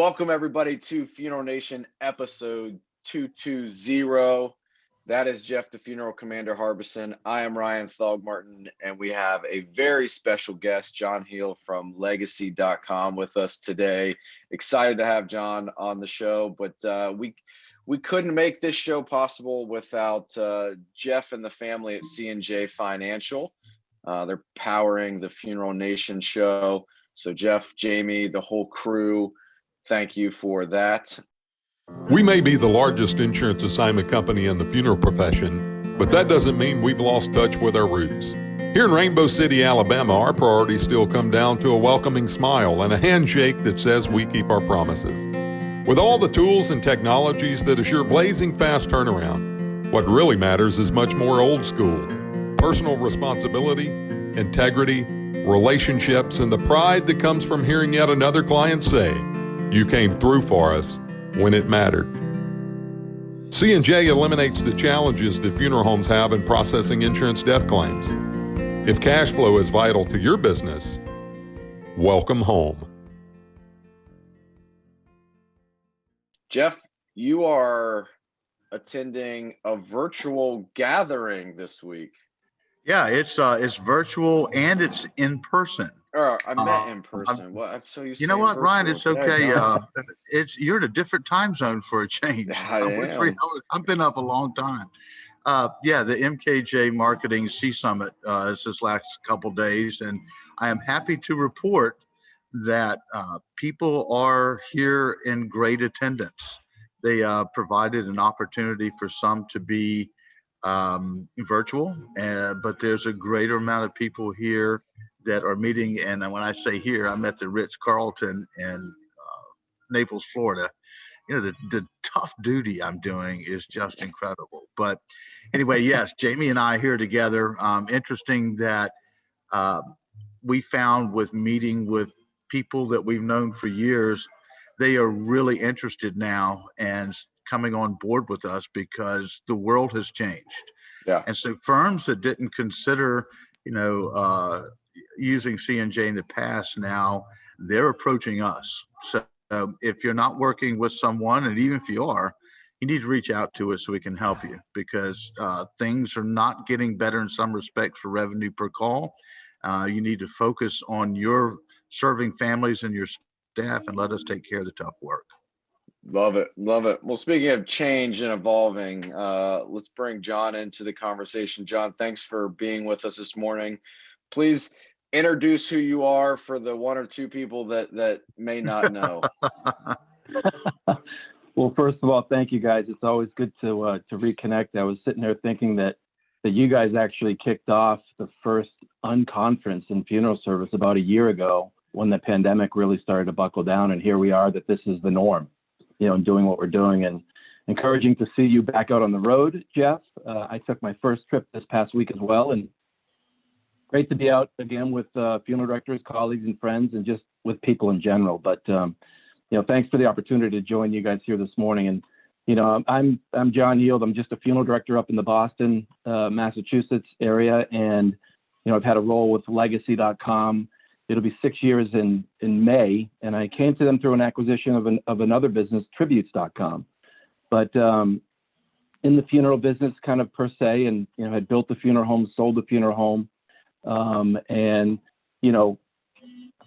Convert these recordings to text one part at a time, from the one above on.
Welcome everybody to Funeral Nation episode 220. That is Jeff, the Funeral Commander Harbison. I am Ryan Thogmartin, and we have a very special guest, John Heel from Legacy.com with us today. Excited to have John on the show, but we couldn't make this show possible without Jeff and the family at C&J Financial. They're powering the Funeral Nation show. So Jeff, Jamie, the whole crew, thank you for that. We may be the largest insurance assignment company in the funeral profession, but that doesn't mean we've lost touch with our roots. Here in Rainbow City, Alabama, our priorities still come down to a welcoming smile and a handshake that says we keep our promises. With all the tools and technologies that assure blazing fast turnaround, what really matters is much more old school. Personal responsibility, integrity, relationships, and the pride that comes from hearing yet another client say, "You came through for us when it mattered." C&J eliminates the challenges that funeral homes have in processing insurance death claims. If cash flow is vital to your business, welcome home. Jeff, you are attending a virtual gathering this week. Yeah, it's virtual and it's in person. I meant in person. Well, so you know what, Ryan? It's okay. You're in a different time zone for a change. I've been up a long time. The MKJ Marketing C Summit is this last couple days, and I am happy to report that people are here in great attendance. They provided an opportunity for some to be virtual, but there's a greater amount of people here that are meeting. And when I say here, I'm at the Ritz-Carlton in Naples, Florida. You know, the tough duty I'm doing is just incredible. But anyway, yes, Jamie and I here together. Interesting that we found with meeting with people that we've known for years, they are really interested now and coming on board with us because the world has changed. Yeah. And so firms that didn't consider, using C&J in the past, now they're approaching us. So if you're not working with someone, and even if you are, you need to reach out to us so we can help you, because things are not getting better in some respects for revenue per call. You need to focus on your serving families and your staff and let us take care of the tough work. Love it. Love it. Well, speaking of change and evolving, let's bring John into the conversation. John, thanks for being with us this morning. Please introduce who you are for the one or two people that may not know. Well, first of all, thank you guys. It's always good to reconnect. I was sitting there thinking that you guys actually kicked off the first unconference in funeral service about a year ago when the pandemic really started to buckle down. And here we are, that this is the norm, doing what we're doing, and encouraging to see you back out on the road, Jeff. I took my first trip this past week as well, and great to be out again with funeral directors, colleagues, and friends, and just with people in general. But thanks for the opportunity to join you guys here this morning. And I'm John Yield. I'm just a funeral director up in the Boston, Massachusetts area, and I've had a role with Legacy.com. It'll be 6 years in May, and I came to them through an acquisition of another business, Tributes.com. But in the funeral business, kind of per se, and had built the funeral home, sold the funeral home, and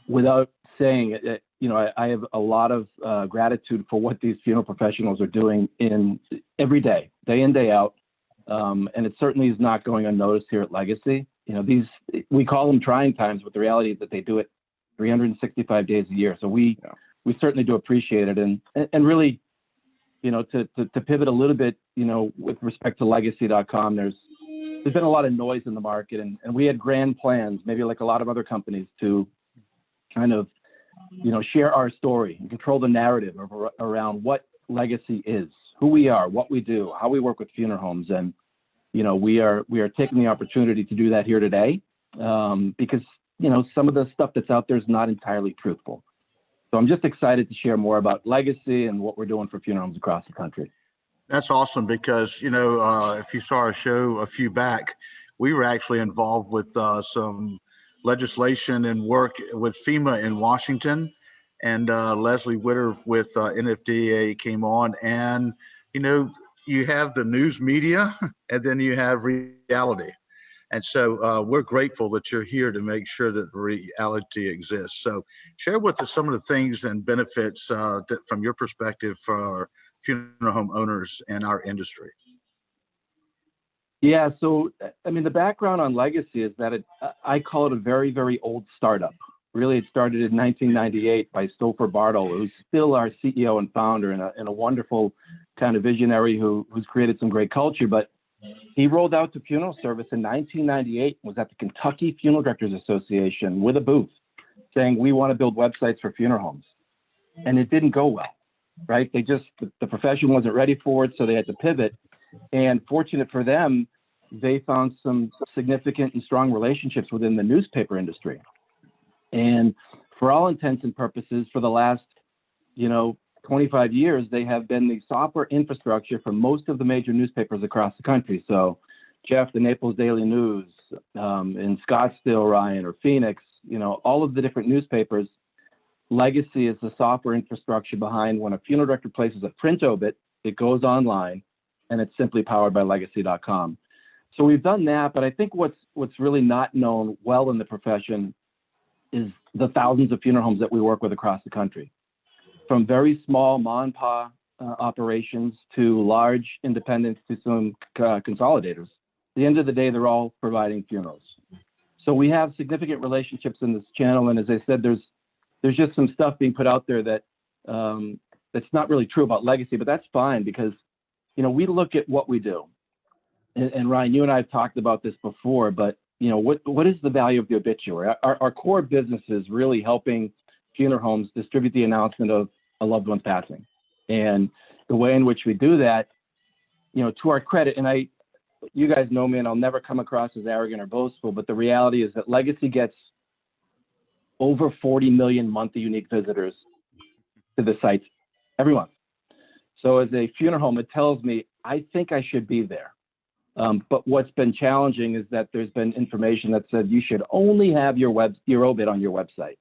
without saying it, I have a lot of gratitude for what these funeral professionals are doing every day, day in, day out, and it certainly is not going unnoticed here at Legacy. We call them trying times, but the reality is that they do it 365 days a year. So we certainly do appreciate it. And really, to pivot a little bit, with respect to Legacy.com, there's been a lot of noise in the market, and we had grand plans, maybe like a lot of other companies, to kind of, share our story and control the narrative around what Legacy is, who we are, what we do, how we work with funeral homes. And we are taking the opportunity to do that here today, because some of the stuff that's out there is not entirely truthful. So I'm just excited to share more about Legacy and what we're doing for funeral homes across the country. That's awesome, because if you saw our show a few back, we were actually involved with some legislation and work with FEMA in Washington, and Leslie Witter with NFDA came on, and you have the news media, and then you have reality. And so we're grateful that you're here to make sure that reality exists. So share with us some of the things and benefits that, from your perspective, for our funeral home owners and our industry. Yeah, so I mean, the background on Legacy is that I call it a very, very old startup. Really, it started in 1998 by Stouffer Bartle, who's still our CEO and founder, and a wonderful kind of visionary who's created some great culture. But he rolled out to funeral service in 1998, was at the Kentucky Funeral Directors Association with a booth saying, we want to build websites for funeral homes. And it didn't go well, right? The profession wasn't ready for it, so they had to pivot. And fortunate for them, they found some significant and strong relationships within the newspaper industry. And for all intents and purposes, for the last, 25 years, they have been the software infrastructure for most of the major newspapers across the country. So, Jeff, the Naples Daily News, in Scottsdale, Ryan, or Phoenix, all of the different newspapers, Legacy is the software infrastructure behind when a funeral director places a print obit, it goes online, and it's simply powered by legacy.com. So we've done that, but I think what's really not known well in the profession is the thousands of funeral homes that we work with across the country. From very small mom and pop operations to large independents to some consolidators. At the end of the day, they're all providing funerals. So we have significant relationships in this channel, and as I said, there's just some stuff being put out there that that's not really true about Legacy, but that's fine because we look at what we do. And Ryan, you and I have talked about this before, but what is the value of the obituary? Our core business is really helping funeral homes distribute the announcement of a loved one's passing. And the way in which we do that, to our credit, and you guys know me and I'll never come across as arrogant or boastful, but the reality is that Legacy gets over 40 million monthly unique visitors to the site every month. So as a funeral home, it tells me, I think I should be there. But what's been challenging is that there's been information that said you should only have your obit on your website.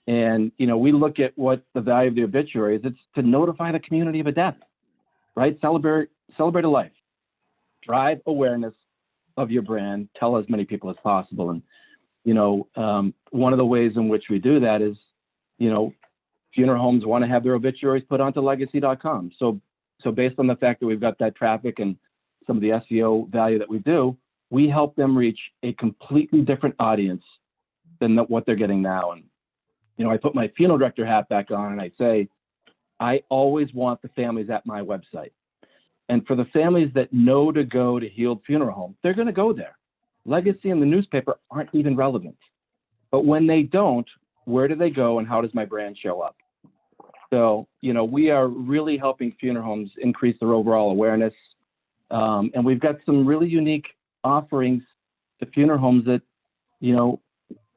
And, we look at what the value of the obituary is. It's to notify the community of a death, right? Celebrate a life, drive awareness of your brand, tell as many people as possible. And, one of the ways in which we do that is, funeral homes want to have their obituaries put onto legacy.com. So based on the fact that we've got that traffic and some of the SEO value that we do, we help them reach a completely different audience than what they're getting now. And, I put my funeral director hat back on and I say, I always want the families at my website. And for the families that know to go to Healed Funeral Home, they're going to go there. Legacy and the newspaper aren't even relevant. But when they don't, where do they go and how does my brand show up? So, we are really helping funeral homes increase their overall awareness. And we've got some really unique offerings to funeral homes that,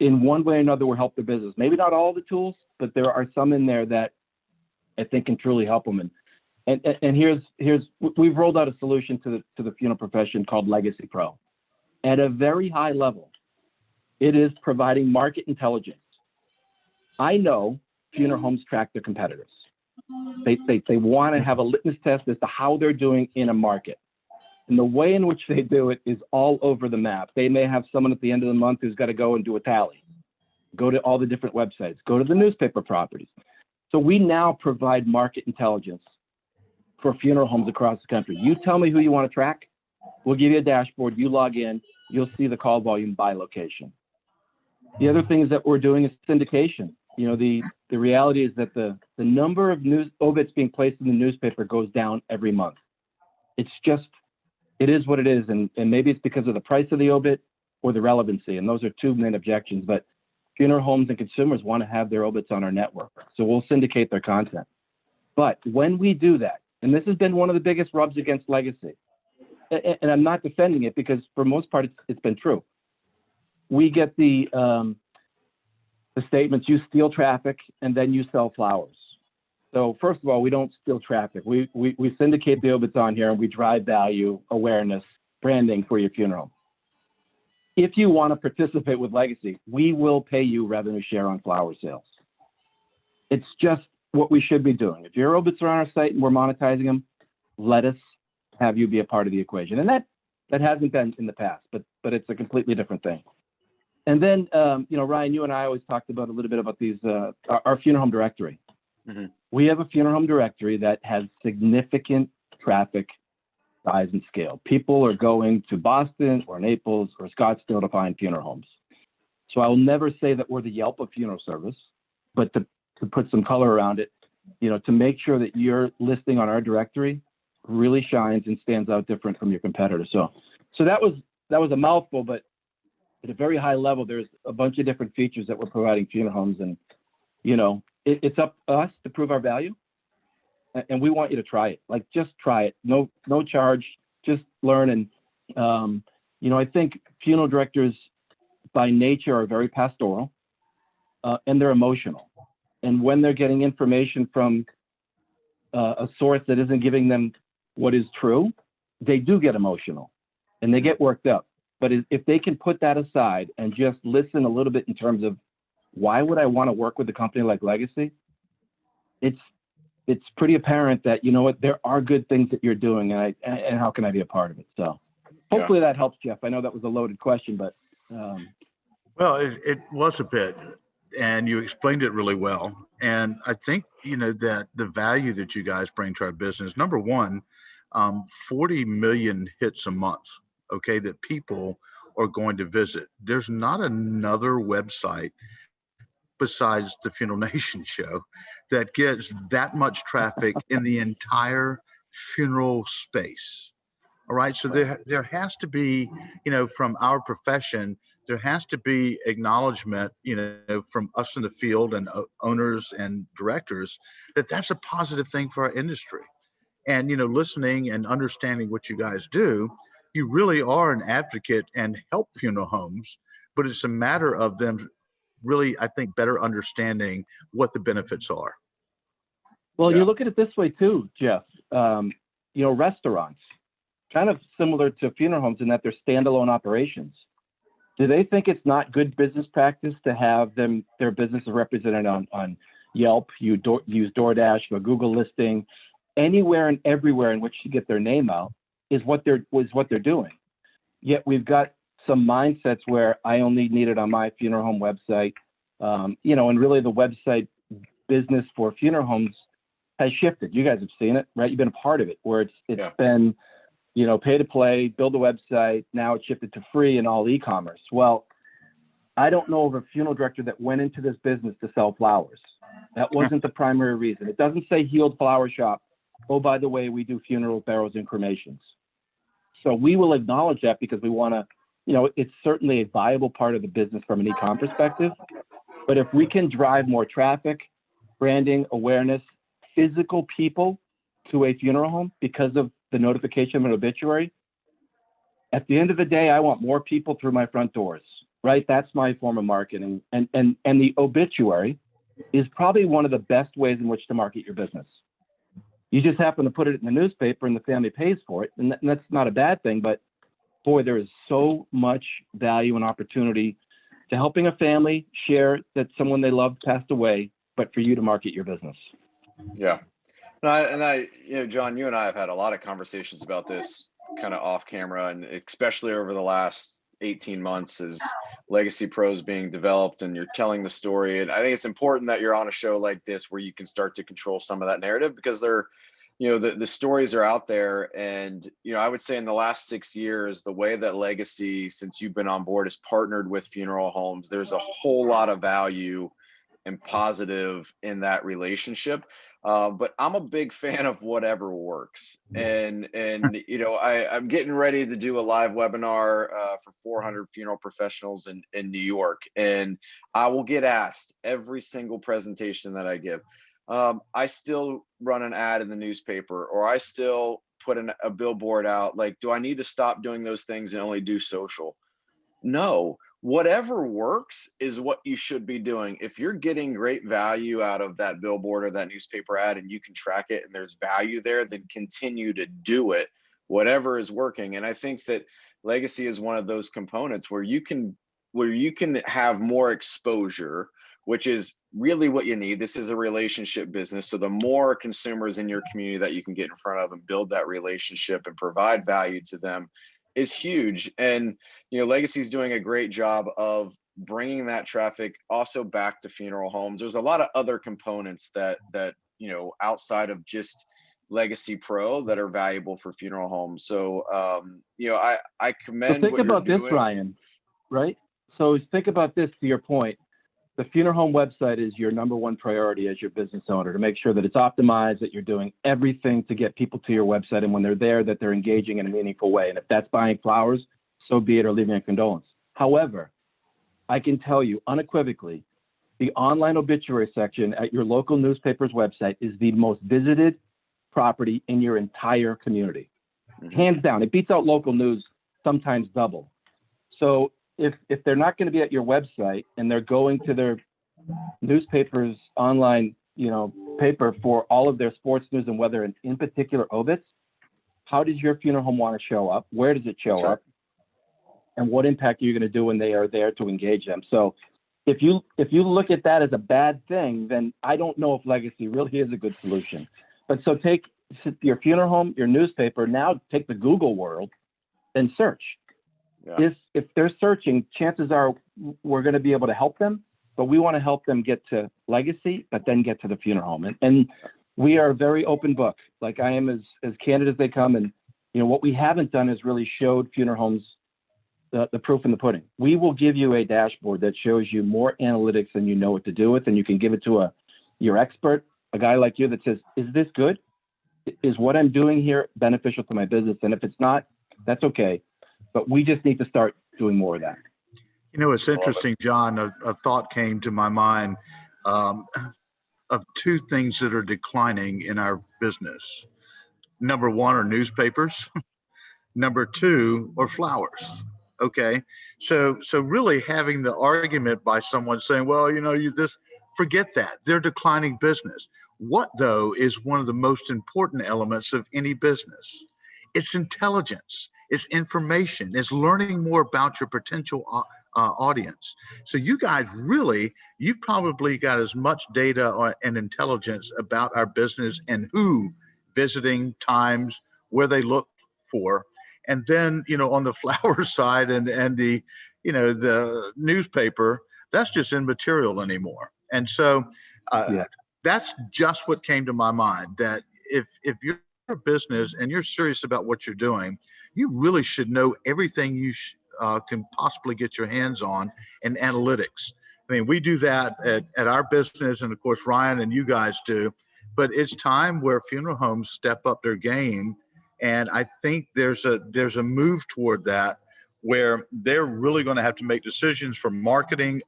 in one way or another will help their business. Maybe not all the tools, but there are some in there that I think can truly help them. And here's we've rolled out a solution to the funeral profession called Legacy Pro. At a very high level, it is providing market intelligence. I know funeral homes track their competitors. They want to have a litmus test as to how they're doing in a market. And the way in which they do it is all over the map. They may have someone at the end of the month who's got to go and do a tally, go to all the different websites, go to the newspaper properties. So we now provide market intelligence for funeral homes across the country. You tell me who you want to track. We'll give you a dashboard. You log in. You'll see the call volume by location. The other things that we're doing is syndication. The reality is that the number of news obits being placed in the newspaper goes down every month. It is what it is. And maybe it's because of the price of the obit or the relevancy. And those are two main objections. But funeral homes and consumers want to have their obits on our network. So we'll syndicate their content. But when we do that, and this has been one of the biggest rubs against Legacy, and I'm not defending it because for most part it's been true. We get the statements, you steal traffic and then you sell flowers. So first of all, we don't steal traffic. We syndicate the obits on here and we drive value, awareness, branding for your funeral. If you want to participate with Legacy, we will pay you revenue share on flower sales. It's just what we should be doing. If your obits are on our site and we're monetizing them, let us have you be a part of the equation. And that hasn't been in the past, but it's a completely different thing. And then, Ryan, you and I always talked about a little bit about these, our funeral home directory. Mm-hmm. We have a funeral home directory that has significant traffic size and scale. People are going to Boston or Naples or Scottsdale to find funeral homes. So I will never say that we're the Yelp of funeral service, but to put some color around it, to make sure that your listing on our directory really shines and stands out different from your competitor. So that was a mouthful, but at a very high level, there's a bunch of different features that we're providing funeral homes, and it's up to us to prove our value, and we want you to try it. Like, just try it. No charge. Just learn. And I think funeral directors by nature are very pastoral, and they're emotional. And when they're getting information from a source that isn't giving them what is true, they do get emotional and they get worked up. But if they can put that aside and just listen a little bit in terms of why would I want to work with a company like Legacy, it's pretty apparent that, there are good things that you're doing, and how can I be a part of it? So hopefully that helps, Jeff. I know that was a loaded question, but. Well, it was a bit, and you explained it really well. And I think, that the value that you guys bring to our business, number one, 40 million hits a month, okay, that people are going to visit. There's not another website besides the Funeral Nation show that gets that much traffic in the entire funeral space. All right. So there has to be, from our profession, there has to be acknowledgement, from us in the field and owners and directors that that's a positive thing for our industry. And, listening and understanding what you guys do, you really are an advocate and help funeral homes, but it's a matter of them really, I think, better understanding what the benefits are. Well, you look at it this way too, Jeff. Restaurants, kind of similar to funeral homes in that they're standalone operations. Do they think it's not good business practice to have their business represented on Yelp, use DoorDash, a Google listing, anywhere and everywhere in which to get their name out is what they're doing. Yet we've got some mindsets where I only need it on my funeral home website, and really the website business for funeral homes has shifted. You guys have seen it, right? You've been a part of it, where it's been, pay to play, build a website. Now it's shifted to free and all e-commerce. Well, I don't know of a funeral director that went into this business to sell flowers. That wasn't the primary reason. It doesn't say Healed Flower Shop. Oh, by the way, we do funeral barrows and cremations. So we will acknowledge that because we want to, it's certainly a viable part of the business from an e-com perspective. But if we can drive more traffic, branding, awareness, physical people to a funeral home because of the notification of an obituary, at the end of the day, I want more people through my front doors, right? That's my form of marketing. And the obituary is probably one of the best ways in which to market your business. You just happen to put it in the newspaper and the family pays for it. And that's not a bad thing, but boy, there is so much value and opportunity to helping a family share that someone they loved passed away, but for you to market your business. Yeah. I, John, you and I have had a lot of conversations about this kind of off camera, and especially over the last 18 months as Legacy Pros being developed and you're telling the story. And I think it's important that you're on a show like this where you can start to control some of that narrative, because they're, the stories are out there. And, I would say in the last 6 years, the way that Legacy, since you've been on board, has partnered with funeral homes, there's a whole lot of value and positive in that relationship. But I'm a big fan of whatever works. And I'm getting ready to do a live webinar for 400 funeral professionals in New York. And I will get asked every single presentation that I give. I still run an ad in the newspaper, or I still put a billboard out. Like, do I need to stop doing those things and only do social? No. Whatever works is what you should be doing. If you're getting great value out of that billboard or that newspaper ad and you can track it and there's value there, then continue to do it, whatever is working. And I think that Legacy is one of those components where you can have more exposure, which is really what you need. This is a relationship business. So the more consumers in your community that you can get in front of and build that relationship and provide value to them is huge. And, Legacy is doing a great job of bringing that traffic also back to funeral homes. There's a lot of other components that outside of just Legacy Pro that are valuable for funeral homes. So, I commend. So think about this, Ryan, right? So think about this, to your point. The funeral home website is your number one priority as your business owner, to make sure that it's optimized, that you're doing everything to get people to your website, and when they're there, that they're engaging in a meaningful way. And if that's buying flowers, so be it, or leaving a condolence. However, I can tell you unequivocally, the online obituary section at your local newspaper's website is the most visited property in your entire community. Hands down. It beats out local news sometimes double. So if they're not going to be at your website and they're going to their newspaper's online, paper for all of their sports news and weather, and in particular obits, how does your funeral home want to show up? Where does it show up? And what impact are you going to do when they are there to engage them? So if you look at that as a bad thing, then I don't know if Legacy really is a good solution. But so take your funeral home, your newspaper, now take the Google world and search. Yeah. If they're searching, chances are we're going to be able to help them, but we want to help them get to Legacy, but then get to the funeral home. And we are a very open book. Like, I am as candid as they come. And, what we haven't done is really showed funeral homes the proof in the pudding. We will give you a dashboard that shows you more analytics than you know what to do with, and you can give it to your expert, a guy like you, that says, is this good? Is what I'm doing here beneficial to my business? And if it's not, that's okay. But we just need to start doing more of that. It's interesting, John, a thought came to my mind of two things that are declining in our business. Number one are newspapers. Number two are flowers. Okay. So really having the argument by someone saying, well, you just forget that. They're declining business. What, though, is one of the most important elements of any business? It's intelligence. It's information. It's learning more about your potential audience. So you guys you've probably got as much data and intelligence about our business and who visiting, times, where they look for. And then, on the flower side and the, the newspaper, that's just immaterial anymore. And so that's just what came to my mind, that if you're a business and you're serious about what you're doing, you really should know everything you can possibly get your hands on in analytics. I mean, we do that at our business, and of course, Ryan and you guys do, but it's time where funeral homes step up their game. And I think there's a move toward that, where they're really going to have to make decisions for marketing,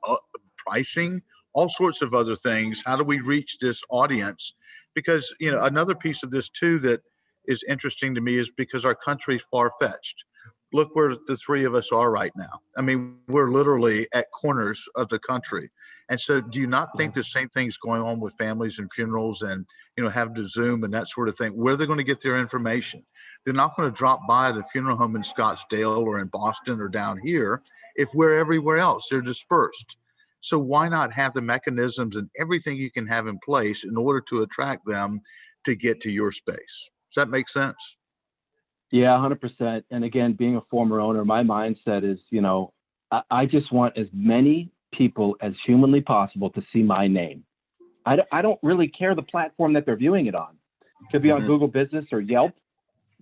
pricing, all sorts of other things. How do we reach this audience? Because, another piece of this too that is interesting to me is because our country's far-fetched. Look where the three of us are right now. I mean, we're literally at corners of the country. And so do you not think the same thing's going on with families and funerals and, having to Zoom and that sort of thing? Where are they going to get their information? They're not going to drop by the funeral home in Scottsdale or in Boston or down here if we're everywhere else. They're dispersed. So why not have the mechanisms and everything you can have in place in order to attract them to get to your space? Does that make sense? Yeah, 100%. And again, being a former owner, my mindset is, I just want as many people as humanly possible to see my name. I don't really care the platform that they're viewing it on. It could be on Google Business or Yelp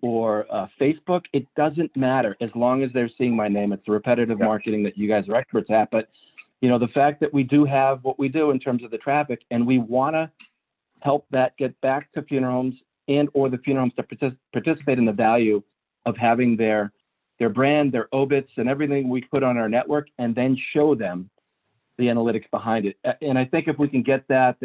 or Facebook. It doesn't matter as long as they're seeing my name. It's the repetitive marketing that you guys are experts at. But, the fact that we do have what we do in terms of the traffic, and we want to help that get back to funeral homes and or the funeral homes to participate in the value of having their brand, their obits, and everything we put on our network, and then show them the analytics behind it. And I think if we can get that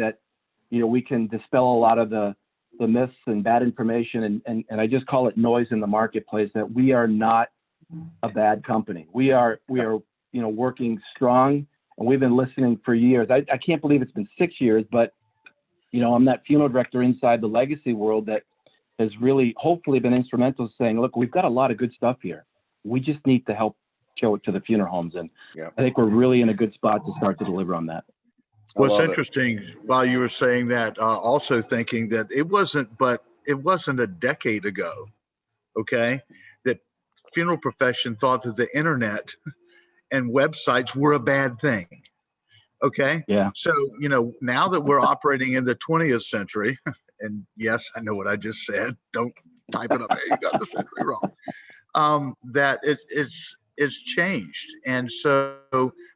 we can dispel a lot of the myths and bad information, and I just call it noise in the marketplace, that we are not a bad company. We are working strong, and we've been listening for years. I can't believe it's been 6 years, but I'm that funeral director inside the Legacy world that has really hopefully been instrumental, saying, look, we've got a lot of good stuff here. We just need to help show it to the funeral homes. And I think we're really in a good spot to start to deliver on that. What's interesting while you were saying that, also thinking that it wasn't a decade ago, okay, that funeral profession thought that the internet and websites were a bad thing. Okay. Yeah. So, now that we're operating in the 20th century, and yes, I know what I just said. Don't type it up. Hey, you got the century wrong. That it's changed. And so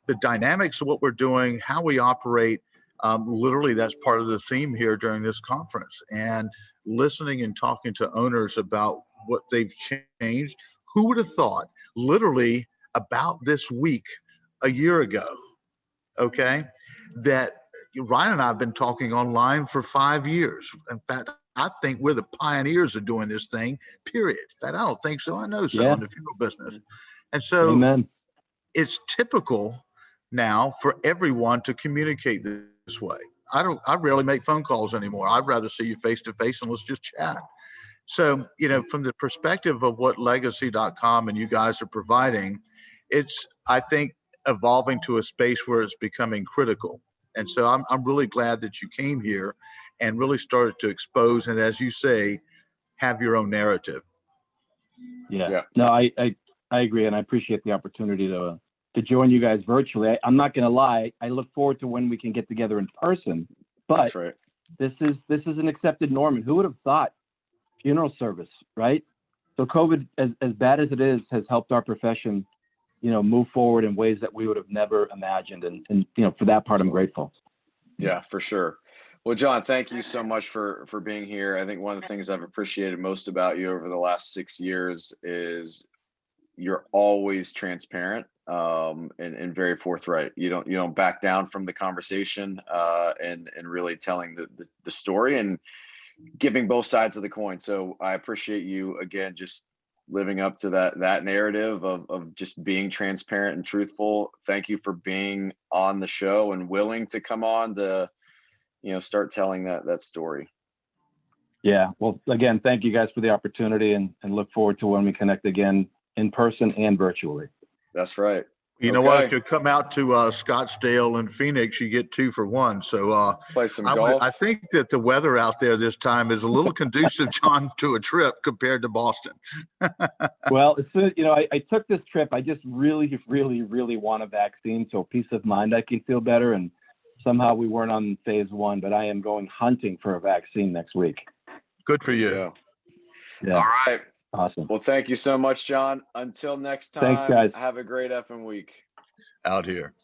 the dynamics of what we're doing, how we operate, literally that's part of the theme here during this conference, and listening and talking to owners about what they've changed. Who would have thought literally about this week a year ago, okay, that Ryan and I have been talking online for 5 years. In fact, I think we're the pioneers of doing this thing, period. In fact, I don't think so. I know so in the funeral business. And so Amen. It's typical now for everyone to communicate this way. I rarely make phone calls anymore. I'd rather see you face to face and let's just chat. So, from the perspective of what legacy.com and you guys are providing, it's, I think, evolving to a space where it's becoming critical. And so I'm really glad that you came here and really started to expose, and as you say, have your own narrative. Yeah. No, I agree. And I appreciate the opportunity to join you guys virtually. I'm not going to lie. I look forward to when we can get together in person, but That's right. This is an accepted norm. And who would have thought funeral service, right? So COVID, as bad as it is, has helped our profession, move forward in ways that we would have never imagined. And for that part, I'm grateful. Yeah, for sure. Well, John, thank you so much for being here. I think one of the things I've appreciated most about you over the last 6 years is you're always transparent, and very forthright. You don't back down from the conversation, and really telling the story and giving both sides of the coin. So I appreciate you again, just living up to that narrative of just being transparent and truthful. Thank you for being on the show and willing to come on to, start telling that story. Yeah. Well, again, thank you guys for the opportunity, and look forward to when we connect again in person and virtually. That's right. You know what? If you come out to Scottsdale and Phoenix, you get 2 for 1. So play some golf. I think that the weather out there this time is a little conducive, John, to a trip compared to Boston. Well, as soon as, I took this trip, I just really, really, really want a vaccine. So peace of mind, I can feel better. And somehow we weren't on phase 1, but I am going hunting for a vaccine next week. Good for you. Yeah. All right. Awesome. Well, thank you so much, John. Until next time, thanks, guys. Have a great effing week. Out here.